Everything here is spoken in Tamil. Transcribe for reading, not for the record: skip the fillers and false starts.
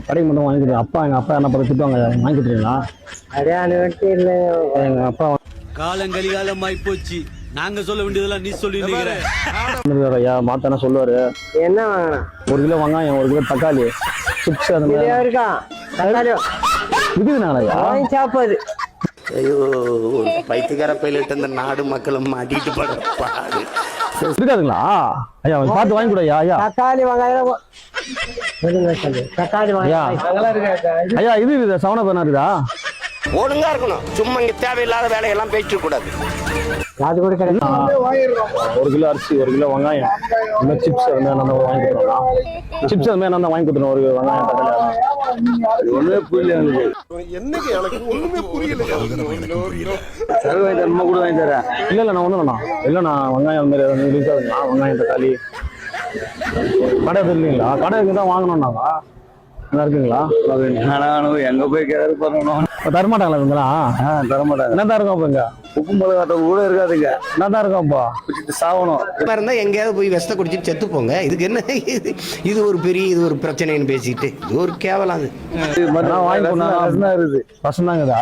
கடைக்கு மட்டும் வாங்கி கொடுங்க. எங்கள் அப்பா என்ன பார்த்து திட்டுவாங்க, வாங்கி கொடுத்துருங்களா? இல்லை எங்கள் அப்பா காலங்கலிகாலமாய் போச்சு. நாங்க சொல்ல வேண்டியதெல்லாம் நீ சொல்லி ஐயா மாத்தானே சொல்லுவாரு. என்ன வாங்கணும்? 1 கிலோ வெங்காயம், 1 கிலோ தக்காளி, சிப்ஸ் அந்த மாதிரி இருக்கா தக்காளி இருக்குதுனால ஐயா வாங்கி சாப்பாடு. ஐயோ, பைத்தியக்கார பையிலிட்டு இந்த நாடு மக்களும் மாட்டிட்டு படுற பாடு இருக்காதுங்களா ஐயா? பார்த்து வாங்கி கூட ஐயா. தக்காளி வெங்காயம் தக்காளி ஐயா ஐயா இது சவன பண்ணா இருக்குதா? ஒழுங்கா இருக்கணும். சும்மா இங்க தேவையில்லாத வேலையெல்லாம் பேசிட்டு கூடாது. அது கூட கிடையாது. 1 கிலோ அரிசி, 1 கிலோ வெங்காயம், இந்த சிப்ஸ் அந்த மாதிரி வாங்கி கொடுத்துருவோம். சிப்ஸ் அந்த மாதிரி வாங்கி கொடுத்துருவோம். 1 வெங்காயம் தக்காளி ஒண்ணுமே புரியல என்னங்க எனக்கு ஒண்ணுமே புரியல. நம்ம கூட வாங்கி தரேன். இல்ல நான் ஒண்ணுண்ணா இல்ல, நான் வெங்காயம் அந்த மாதிரி இருக்காதுங்களா? வெங்காயம் தக்காளி கடை இல்லைங்களா? கடை இருக்குதான் வாங்கணும்னாவா? நல்லா இருக்குங்களா? எங்க போய் கேட்டு பண்ணணும். தரமாட்டாங்களா இவங்களா? தரமாட்டாங்க. என்னதான் இருக்கும் அப்ப? இங்க உப்பு மிளகாட்ட கூட இருக்காதுங்க. என்னதான் இருக்கும் அப்போ? சாவணும். இருந்தா எங்கேயாவது போய் விஷத்தை குடிச்சிட்டு செத்து போங்க. இதுக்கு என்ன இது ஒரு பெரிய இது ஒரு பிரச்சனைன்னு பேசிட்டு இது ஒரு கேவலம். அது வாங்கி இருக்குது. பசங்க தாங்கதா?